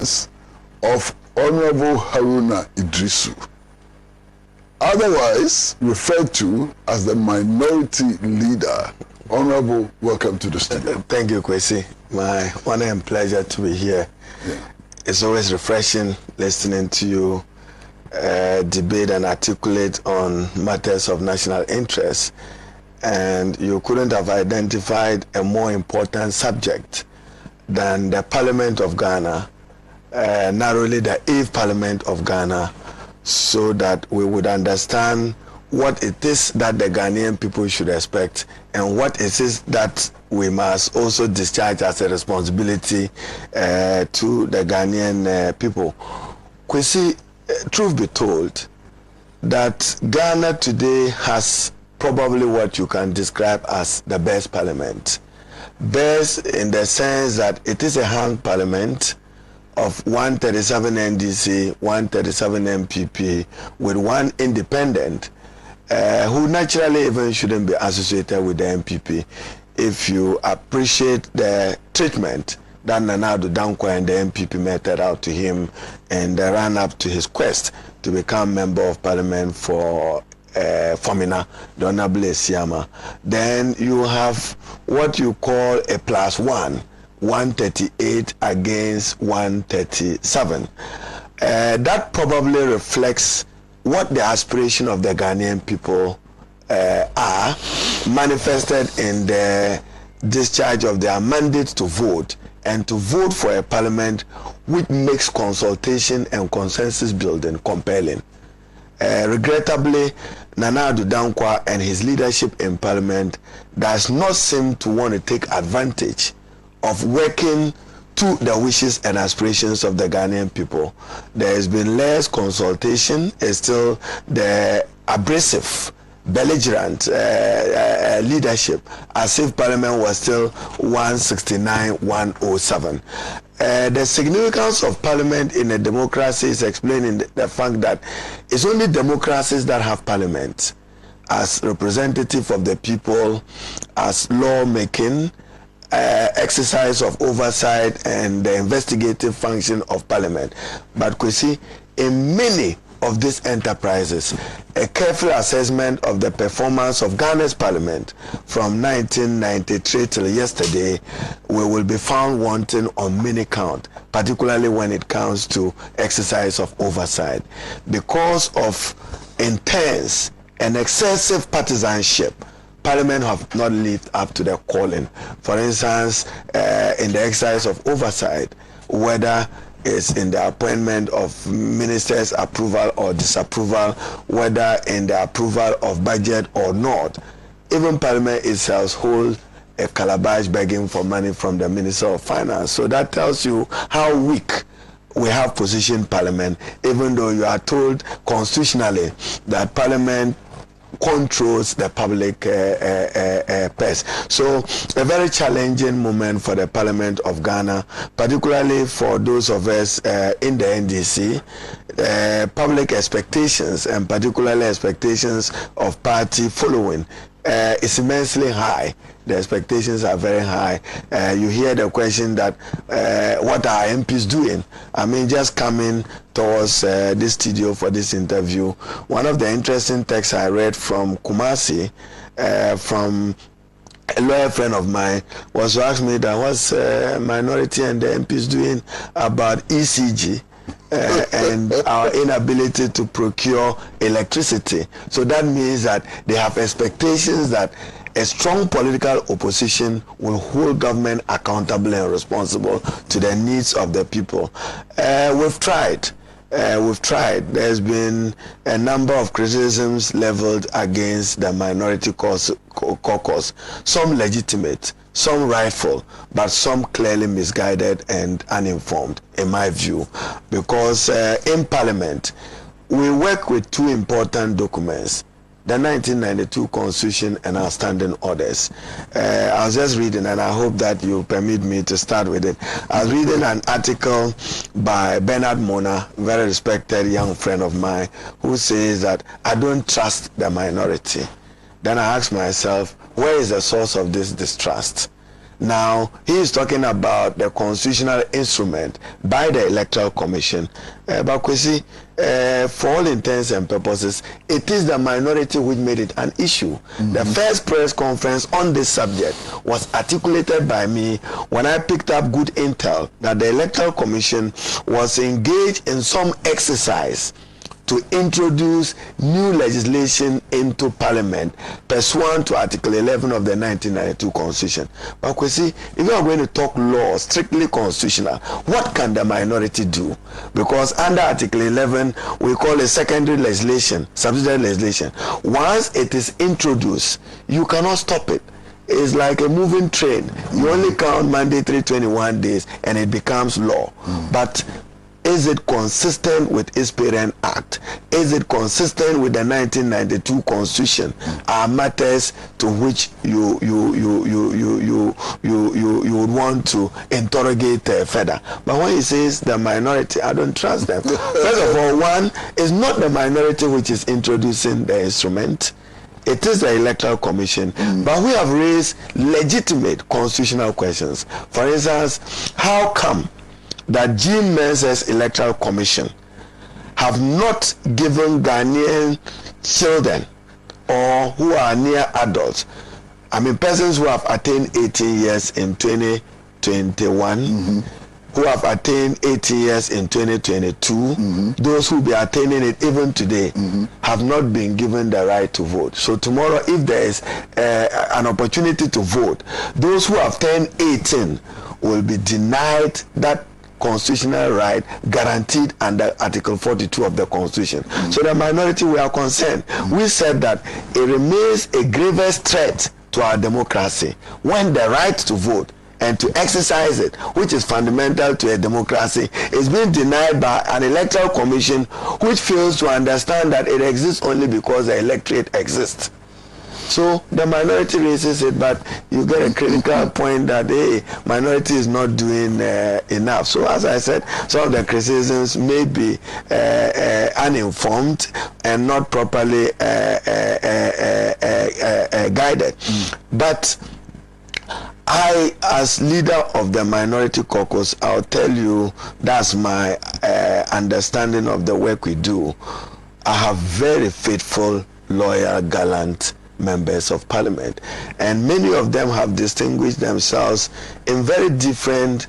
absence of Honorable Haruna Iddrisu, otherwise referred to as the minority leader. Honorable, welcome to the studio. Thank you, Kwesi. My honor and pleasure to be here. Yeah. It's always refreshing listening to you debate and articulate on matters of national interest. And you couldn't have identified a more important subject than the Parliament of Ghana, narrowly the 8th Parliament of Ghana, so that we would understand what it is that the Ghanaian people should expect and what it is that we must also discharge as a responsibility to the Ghanaian people. Kwesi, truth be told, that Ghana today has probably what you can describe as the best parliament. Best in the sense that it is a hung parliament of 137 NDC, 137 MPP, with one independent, who naturally even shouldn't be associated with the MPP. If you appreciate the treatment that Nana Addo Dankwa and the MPP meted out to him and the run up to his quest to become member of parliament for Fomina, the Honorable Esiama, then you have what you call a +1, 138 against 137. That probably reflects what the aspiration of the Ghanaian people are, manifested in the discharge of their mandate to vote, and to vote for a parliament which makes consultation and consensus building compelling. Regrettably, Nana Addo Dankwa and his leadership in parliament does not seem to want to take advantage of working to the wishes and aspirations of the Ghanaian people. There has been less consultation. It's still the abrasive, belligerent leadership, as if parliament was still 169-107. The significance of parliament in a democracy is explained in the fact that it's only democracies that have parliament as representative of the people, as lawmaking, exercise of oversight, and the investigative function of parliament. But Kwesi, in many of these enterprises, a careful assessment of the performance of Ghana's parliament from 1993 till yesterday will be found wanting on many counts, particularly when it comes to exercise of oversight, because of intense and excessive partisanship. Parliament have not lived up to their calling. For instance, in the exercise of oversight, whether it's in the appointment of ministers' approval or disapproval, whether in the approval of budget or not, even Parliament itself holds a calabash begging for money from the Minister of Finance. So that tells you how weak we have positioned Parliament, even though you are told constitutionally that Parliament controls the public purse. So a very challenging moment for the Parliament of Ghana, particularly for those of us in the NDC. Public expectations, and particularly expectations of party following, is immensely high. The expectations are very high. You hear the question that what are MPs doing? I mean, just coming towards this studio for this interview, one of the interesting texts I read from Kumasi, from a lawyer friend of mine, was to ask me that what's minority and the MPs doing about ECG and our inability to procure electricity. So that means that they have expectations that a strong political opposition will hold government accountable and responsible to the needs of the people. We've tried. There's been a number of criticisms leveled against the minority caucus, some legitimate, some rightful, but some clearly misguided and uninformed, in my view, because in Parliament, we work with two important documents: the 1992 Constitution and our standing orders. I was just reading, and I hope that you permit me to start with it. I was reading an article by Bernard Mona, very respected young friend of mine, who says that I don't trust the minority. Then I asked myself, where is the source of this distrust? Now, he is talking about the constitutional instrument by the Electoral Commission. But Kwesi, for all intents and purposes, it is the minority which made it an issue. The first press conference on this subject was articulated by me when I picked up good intel that the Electoral Commission was engaged in some exercise to introduce new legislation into Parliament pursuant to Article 11 of the 1992 Constitution. But we see, if you are going to talk law strictly constitutional, what can the minority do? Because under Article 11, we call it secondary legislation, subsidiary legislation. Once it is introduced, you cannot stop it. It's like a moving train. You only count mandatory 21 days and it becomes law. But is it consistent with its parent act? Is it consistent with the 1992 Constitution? Are matters to which you would want to interrogate further. But when he says the minority, I don't trust them. First of all, one is not the minority which is introducing the instrument. It is the Electoral Commission. But we have raised legitimate constitutional questions. For instance, how come that Jim Mensah's Electoral Commission have not given Ghanaian children or who are near adults, I mean persons who have attained 18 years in 2021, who have attained 18 years in 2022, those who will be attaining it even today, have not been given the right to vote. So tomorrow, if there is an opportunity to vote, those who have turned 18 will be denied that constitutional right guaranteed under Article 42 of the Constitution. So the minority, we are concerned. We said that it remains a grievous threat to our democracy when the right to vote and to exercise it, which is fundamental to a democracy, is being denied by an Electoral Commission which fails to understand that it exists only because the electorate exists. So the minority raises it, but you get a critical point that the minority is not doing enough. So as I said, some of the criticisms may be uninformed and not properly guided. But I, as leader of the minority caucus, I'll tell you that's my understanding of the work we do. I have very faithful, loyal, gallant members of Parliament, and many of them have distinguished themselves in very different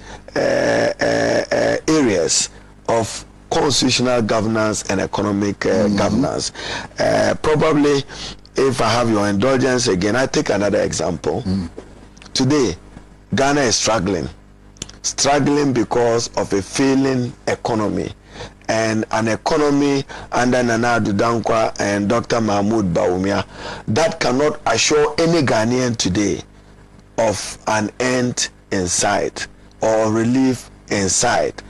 areas of constitutional governance and economic governance. Probably, if I have your indulgence again, I take another example. Today, Ghana is struggling because of a failing economy, and an economy under Nana Addo Dankwa and Dr. Mahmoud Bawumia that cannot assure any Ghanaian today of an end in sight or relief in sight.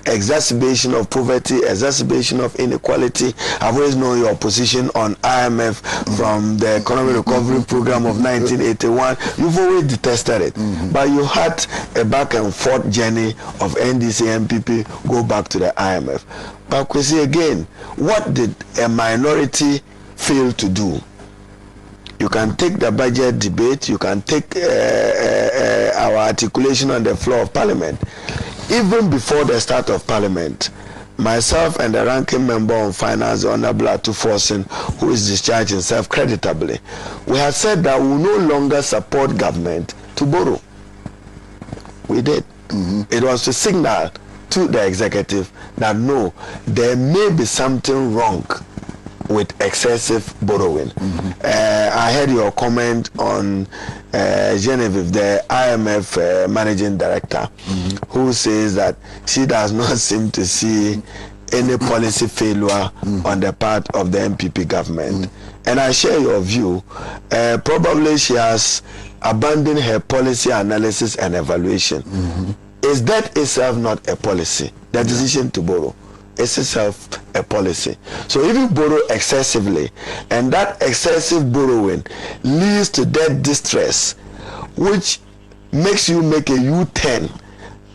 Exacerbation of poverty, exacerbation of inequality. I've always known your position on IMF from the Economic Recovery Program of 1981. You've always detested it. But you had a back and forth journey of NDC MPP go back to the IMF. But we see again, what did a minority fail to do? You can take the budget debate, you can take our articulation on the floor of Parliament. Even before the start of Parliament, myself and the ranking member on finance, the Honorable Atuforsen, who is discharged himself creditably, we had said that we will no longer support government to borrow. We did. It was to signal to the executive that no, there may be something wrong with excessive borrowing. I heard your comment on Genevieve, the IMF managing director, who says that she does not seem to see any policy failure on the part of the MPP government. And I share your view. Probably she has abandoned her policy analysis and evaluation. Is that itself not a policy? The decision to borrow is itself a policy. So if you borrow excessively, and that excessive borrowing leads to debt distress, which makes you make a U-turn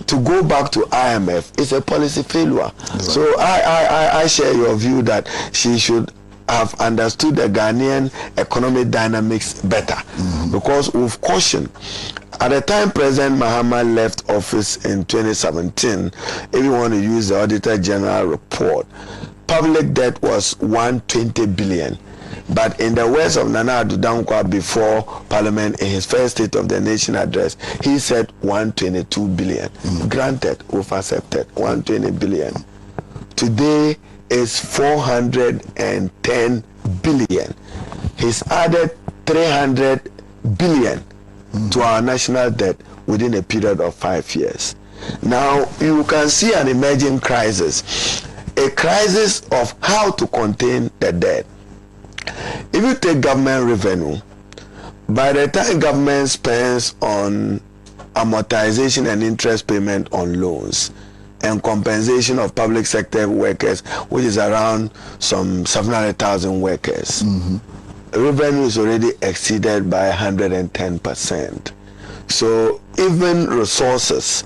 to go back to IMF, it's a policy failure. So I share your view that she should have understood the Ghanaian economic dynamics better, because we've cautioned At the time President Mahama left office in 2017, if you want to use the Auditor General report, public debt was 120 billion. But in the words of Nana Addo Dankwa before Parliament in his first State of the Nation address, he said 122 billion. Granted, we've accepted 120 billion. Today is 410 billion. He's added 300 billion to our national debt within a period of 5 years. Now you can see an emerging crisis, a crisis of how to contain the debt. If you take government revenue, by the time government spends on amortization and interest payment on loans and compensation of public sector workers, which is around some 700,000 workers, revenue is already exceeded by 110%. So even resources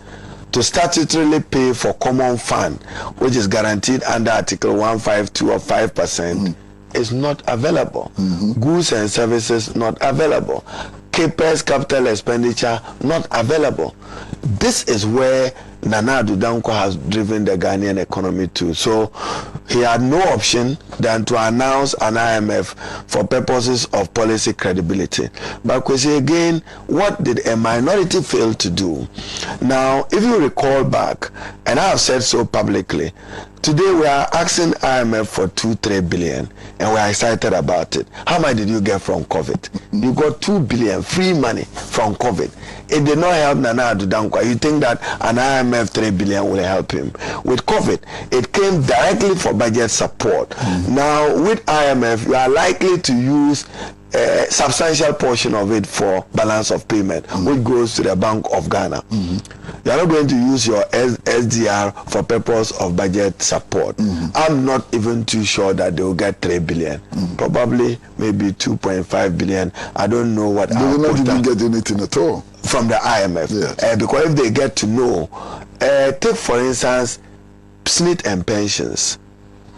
to statutorily pay for common fund, which is guaranteed under Article 152 of 5%, is not available. Goods and services not available. CAPEX, capital expenditure, not available. This is where Nana Addo Dankwa has driven the Ghanaian economy to. So he had no option than to announce an IMF for purposes of policy credibility. But Kwesi, again, what did a minority fail to do? Now, if you recall back, and I have said so publicly, today we are asking IMF for 2-3 billion, and we are excited about it. How much did you get from COVID? You got 2 billion free money from COVID. It did not help Nana Addo Dankwa. You think that an IMF 3 billion will help him? With COVID, it came directly for budget support. Now, with IMF, you are likely to use a substantial portion of it for balance of payment, which goes to the Bank of Ghana. You are not going to use your SDR for purpose of budget support. I'm not even too sure that they will get 3 billion. Probably maybe 2.5 billion. I don't know what. They will not even get anything at all from the IMF. Yes. Because if they get to know, take for instance, SNIT and pensions.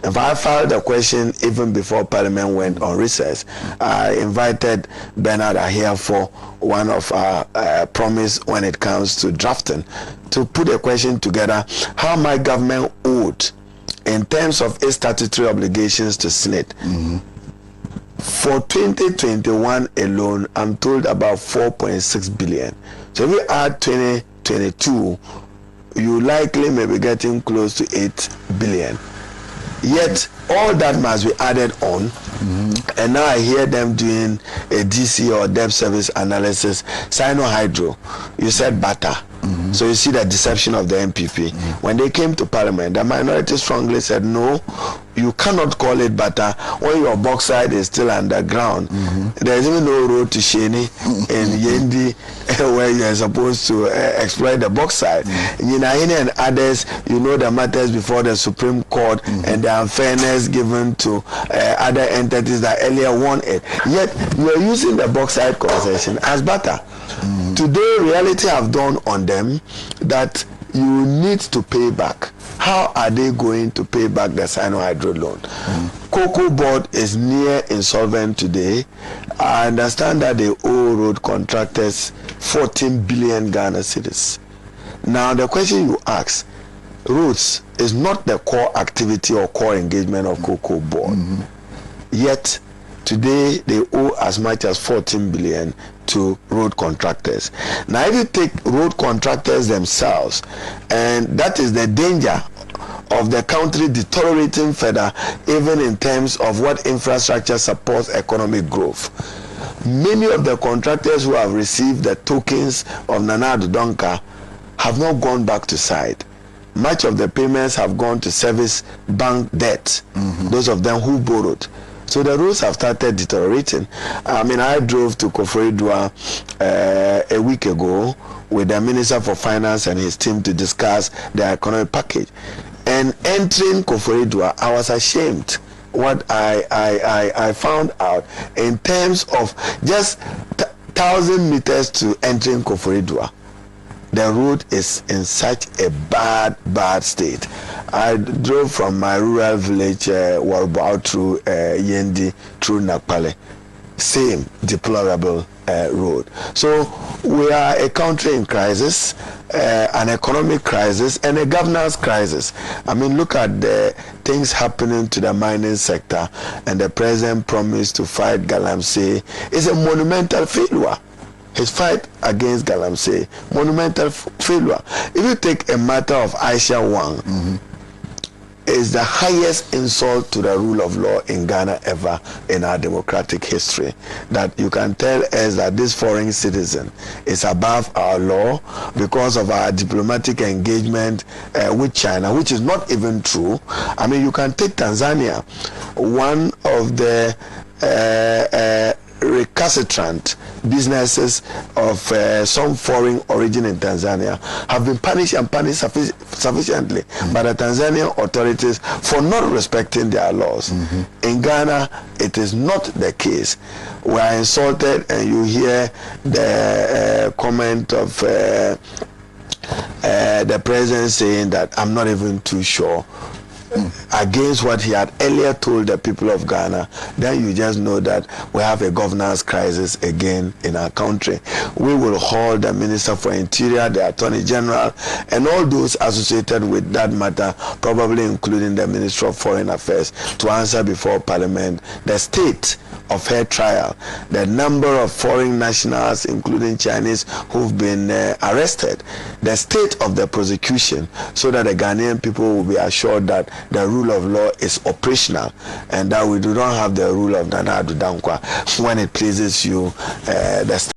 If I filed a question even before Parliament went on recess, I invited Bernard Ahia for one of our promise when it comes to drafting, to put a question together, how my government owed in terms of its statutory obligations to SNIT. For 2021 alone, I'm told about 4.6 billion. So if you add 2022, you likely may be getting close to 8 billion. Yet all that must be added on, and now I hear them doing a DC or debt service analysis. Hydro, you said butter. So you see the deception of the MPP. When they came to Parliament, the minority strongly said, no, you cannot call it butter when your bauxite is still underground. There is even no road to Sheni in Yendi where you are supposed to exploit the bauxite. Yinahine and others, you know the matters before the Supreme Court and the unfairness given to other entities that earlier won it. Yet you are using the bauxite concession as butter. Today, reality have dawned on them that you need to pay back. How are they going to pay back the Hydro loan? Cocoa Board is near insolvent today. I understand that they owe road contractors 14 billion Ghana cedis. Now, the question you ask, roads is not the core activity or core engagement of Cocoa Board. Yet, today they owe as much as 14 billion to road contractors. Now, if you take road contractors themselves, and that is the danger of the country deteriorating further, even in terms of what infrastructure supports economic growth. Many of the contractors who have received the tokens of Nana Addo Dankwa have not gone back to site. Much of the payments have gone to service bank debt, those of them who borrowed. So the roads have started deteriorating. I mean, I drove to Koforidua a week ago with the Minister for Finance and his team to discuss the economic package. And entering Koforidua, I was ashamed what I found out in terms of just 1,000 meters to entering Koforidua. The road is in such a bad state. I drove from my rural village, Warbow, through Yendi, through Nakpale. same deplorable road. So we are a country in crisis, an economic crisis, and a governance crisis. I mean, look at the things happening to the mining sector, and the president promised to fight Galamsey. It's a monumental failure. His fight against Galamsey, monumental failure. If you take a matter of Aisha Wang, is the highest insult to the rule of law in Ghana ever in our democratic history. That you can tell us that this foreign citizen is above our law because of our diplomatic engagement with China, which is not even true. I mean, you can take Tanzania, one of the recalcitrant businesses of some foreign origin in Tanzania have been punished and punished sufficiently by the Tanzanian authorities for not respecting their laws. In Ghana, it is not the case. We are insulted, and you hear the comment of the president saying that I'm not even too sure against what he had earlier told the people of Ghana. Then you just know that we have a governance crisis again in our country. We will hold the Minister for Interior, the Attorney General, and all those associated with that matter, probably including the Minister of Foreign Affairs, to answer before Parliament the state of her trial, the number of foreign nationals, including Chinese, who've been arrested, the state of the prosecution, so that the Ghanaian people will be assured that the rule of law is operational and that we do not have the rule of Nana Adu Dankwa when it pleases you. The